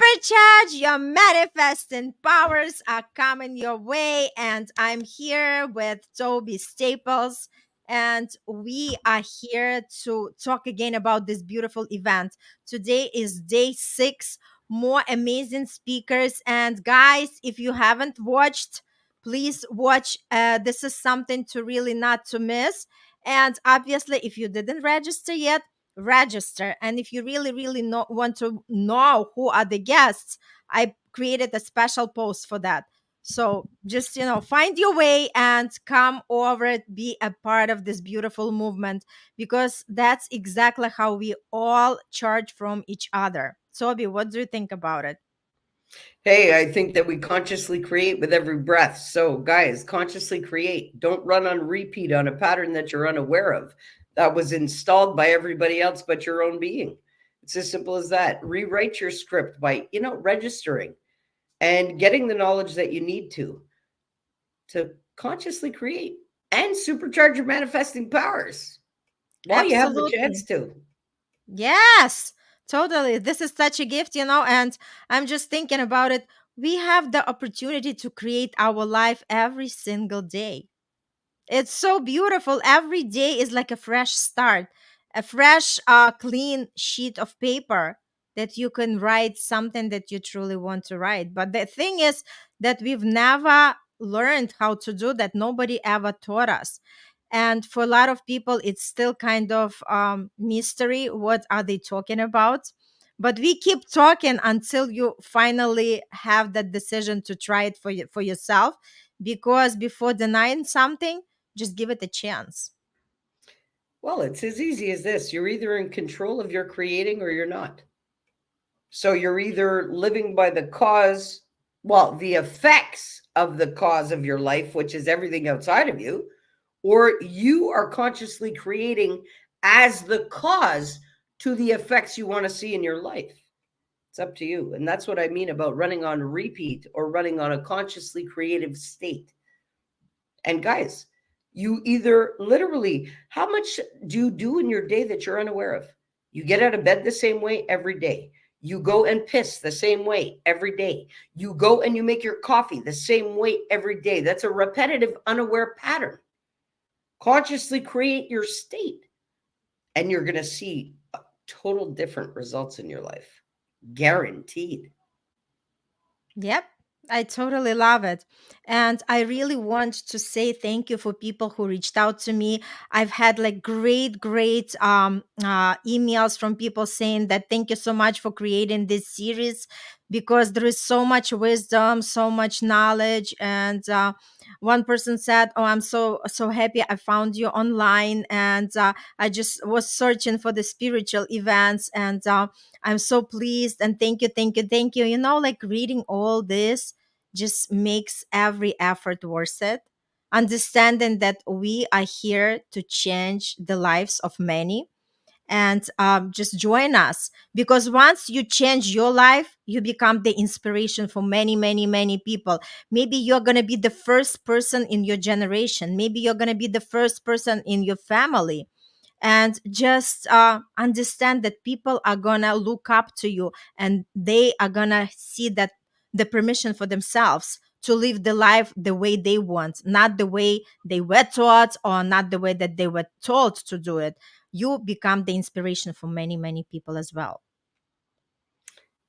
Supercharge, your manifesting powers are coming your way. And I'm here with Tobi Staples. And we are here to talk again about this beautiful event. Today is day 6, more amazing speakers. And guys, if you haven't watched, please watch. This is something to really not to miss. And obviously, if you didn't register yet, register. And if you really want to know who are the guests, I created a special post for that. So just find your way and come over it, be a part of this beautiful movement, because that's exactly how we all charge from each other. Tobi, what do you think about it? Hey, I think that we consciously create with every breath. So, guys, consciously create. Don't run on repeat on a pattern that you're unaware of, that was installed by everybody else but your own being. It's as simple as that. Rewrite your script by, registering and getting the knowledge that you need to consciously create and supercharge your manifesting powers while you have the Absolutely. chance to. Yes, totally. This is such a gift, and I'm just thinking about it. We have the opportunity to create our life every single day. It's so beautiful. Every day is like a fresh start, a fresh, clean sheet of paper that you can write something that you truly want to write. But the thing is that we've never learned how to do that. Nobody ever taught us. And for a lot of people, it's still kind of mystery. What are they talking about? But we keep talking until you finally have that decision to try it for yourself. Because before denying something, just give it a chance. Well, it's as easy as this. You're either in control of your creating or you're not. So you're either living by the cause, well, the effects of the cause of your life, which is everything outside of you, or you are consciously creating as the cause to the effects you want to see in your life. It's up to you. And that's what I mean about running on repeat or running on a consciously creative state. And guys, you either literally, how much do you do in your day that you're unaware of? You get out of bed the same way every day. You go and piss the same way every day. You go and you make your coffee the same way every day. That's a repetitive, unaware pattern. Consciously create your state, and you're going to see total different results in your life. Guaranteed. Yep. I totally love it. And I really want to say thank you for people who reached out to me. I've had like great emails from people saying that thank you so much for creating this series, because there is so much wisdom, so much knowledge. And one person said, "Oh, I'm so happy I found you online, and I just was searching for the spiritual events, and I'm so pleased, and thank you." Like reading all this just makes every effort worth it. Understanding that we are here to change the lives of many, and just join us, because once you change your life, you become the inspiration for many people. Maybe you're going to be the first person in your generation, maybe you're going to be the first person in your family, and just understand that people are gonna look up to you, and they are gonna see that the permission for themselves to live the life the way they want, not the way they were taught, or not the way that they were told to do it. You become the inspiration for many people as well.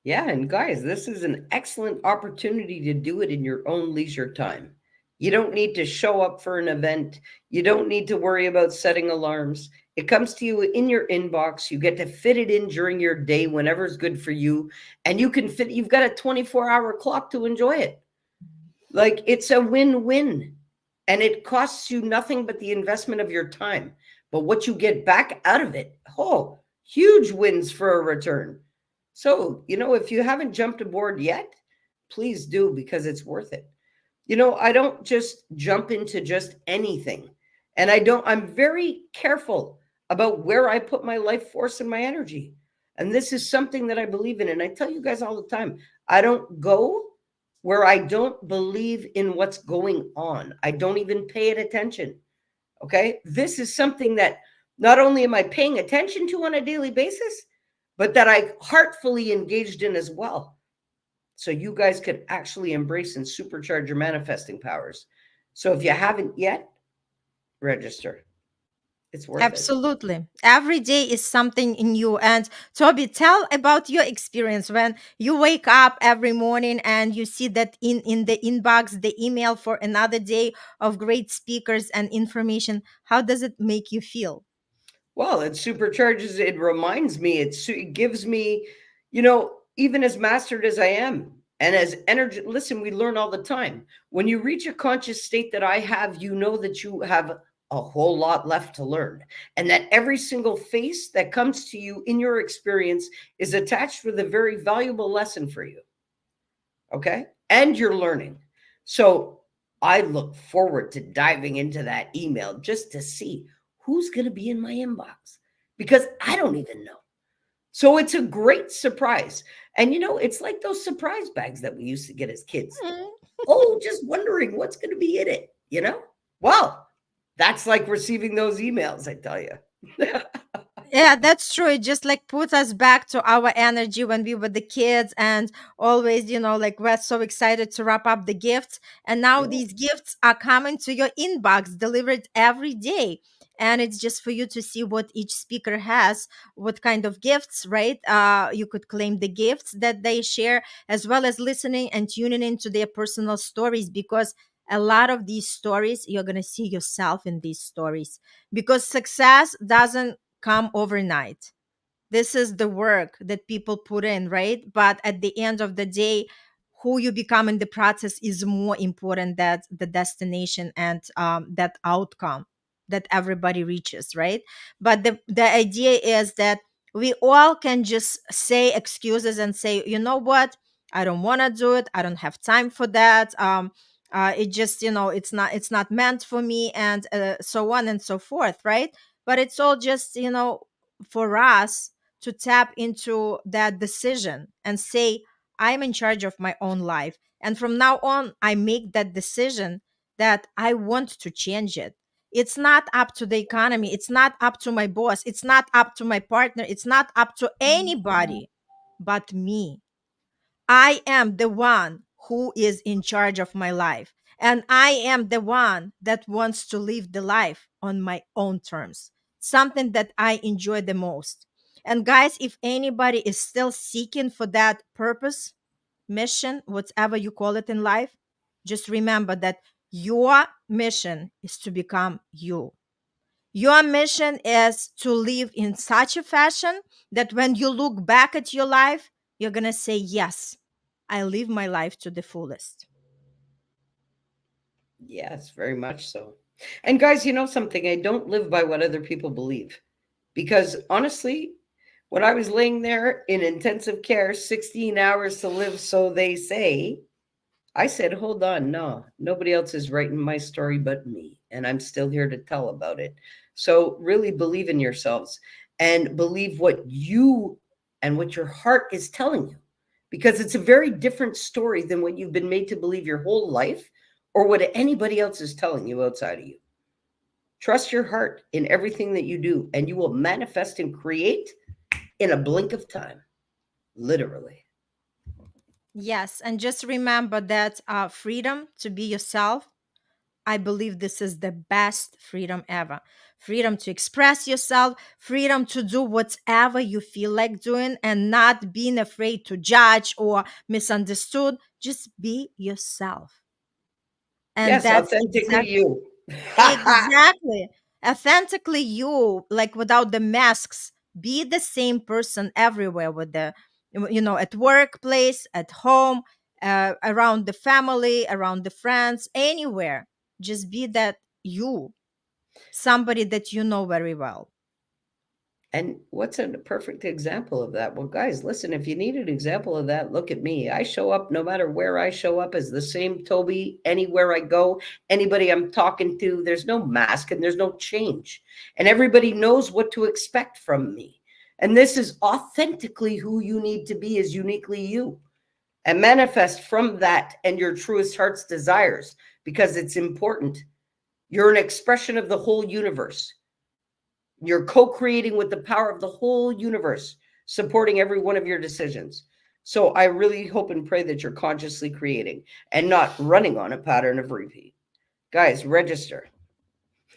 Yeah, and guys, this is an excellent opportunity to do it in your own leisure time. You don't need to show up for an event. You don't need to worry about setting alarms. It comes to you in your inbox. You get to fit it in during your day whenever's good for you. And you can fit, you've got a 24-hour clock to enjoy it. Like it's a win win. And it costs you nothing but the investment of your time. But what you get back out of it, oh, huge wins for a return. So, if you haven't jumped aboard yet, please do, because it's worth it. I don't just jump into just anything. And I'm very careful about where I put my life force and my energy. And this is something that I believe in. And I tell you guys all the time, I don't go where I don't believe in what's going on. I don't even pay it attention. Okay. This is something that not only am I paying attention to on a daily basis, but that I heartfully engaged in as well. so you guys could actually embrace and supercharge your manifesting powers. So if you haven't yet, register. It's worth it. Absolutely. Every day is something new. And Toby, tell about your experience when you wake up every morning and you see that in the inbox, the email for another day of great speakers and information. How does it make you feel? Well, it supercharges, it reminds me, it gives me, even as mastered as I am and as energy. Listen, we learn all the time. When you reach a conscious state that I have, you know that you have a whole lot left to learn. And that every single face that comes to you in your experience is attached with a very valuable lesson for you. Okay. And you're learning. So I look forward to diving into that email just to see who's going to be in my inbox because I don't even know. So it's a great surprise. And it's like those surprise bags that we used to get as kids. Mm. Oh, just wondering what's going to be in it. Well, that's like receiving those emails, I tell you. Yeah, that's true. It just like put us back to our energy when we were the kids and always, like we're so excited to wrap up the gifts. And now Yeah. these gifts are coming to your inbox delivered every day. And it's just for you to see what each speaker has, what kind of gifts, right? You could claim the gifts that they share, as well as listening and tuning into their personal stories, because a lot of these stories, you're going to see yourself in these stories because success doesn't come overnight. This is the work that people put in, right? But at the end of the day, who you become in the process is more important than the destination and that outcome that everybody reaches, right? But the idea is that we all can just say excuses and say, you know what, I don't want to do it, I don't have time for that, it just, it's not meant for me, and so on and so forth, right? But it's all just, for us to tap into that decision and say, I'm in charge of my own life. And from now on, I make that decision that I want to change it. It's not up to the economy. It's not up to my boss. It's not up to my partner. It's not up to anybody but me. I am the one who is in charge of my life. And I am the one that wants to live the life on my own terms, something that I enjoy the most. And guys, if anybody is still seeking for that purpose, mission, whatever you call it in life, just remember that your mission is to become you. Your mission is to live in such a fashion that when you look back at your life, you're going to say, yes, I live my life to the fullest. Yes, very much so. And guys, you know something? I don't live by what other people believe. Because honestly, when I was laying there in intensive care, 16 hours to live, so they say, I said, hold on, no, nobody else is writing my story but me. And I'm still here to tell about it. So really believe in yourselves and believe what you and what your heart is telling you. Because it's a very different story than what you've been made to believe your whole life or what anybody else is telling you outside of you. Trust your heart in everything that you do, and you will manifest and create in a blink of time, literally. Yes. And just remember that freedom to be yourself, I believe this is the best freedom ever. Freedom to express yourself, freedom to do whatever you feel like doing and not being afraid to judge or misunderstood. Just be yourself. And Yes, that's authentically exactly. you. Exactly. Authentically you, like without the masks, be the same person everywhere with at workplace, at home, around the family, around the friends, anywhere. Just be that you, somebody that you know very well. And what's a perfect example of that? Well, guys, listen, if you need an example of that, look at me. I show up no matter where I show up as the same Tobi anywhere I go. Anybody I'm talking to, there's no mask and there's no change. And everybody knows what to expect from me. And this is authentically who you need to be, is uniquely you. And manifest from that and your truest heart's desires because it's important. You're an expression of the whole universe. You're co creating with the power of the whole universe, supporting every one of your decisions. So I really hope and pray that you're consciously creating and not running on a pattern of repeat. Guys, register.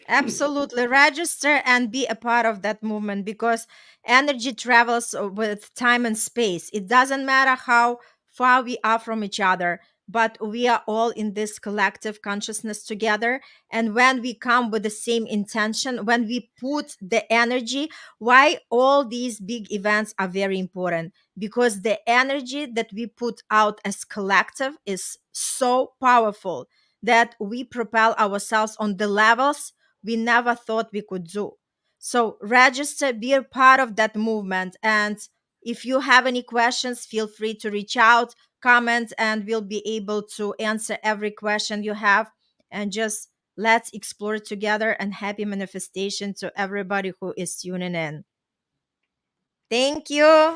Absolutely. Register and be a part of that movement because energy travels with time and space. It doesn't matter how far we are from each other, but we are all in this collective consciousness together. And when we come with the same intention, when we put the energy, why all these big events are very important? Because the energy that we put out as collective is so powerful that we propel ourselves on the levels we never thought we could do. So register, be a part of that movement. And if you have any questions, feel free to reach out, comment, and we'll be able to answer every question you have. And just let's explore together, and happy manifestation to everybody who is tuning in. Thank you.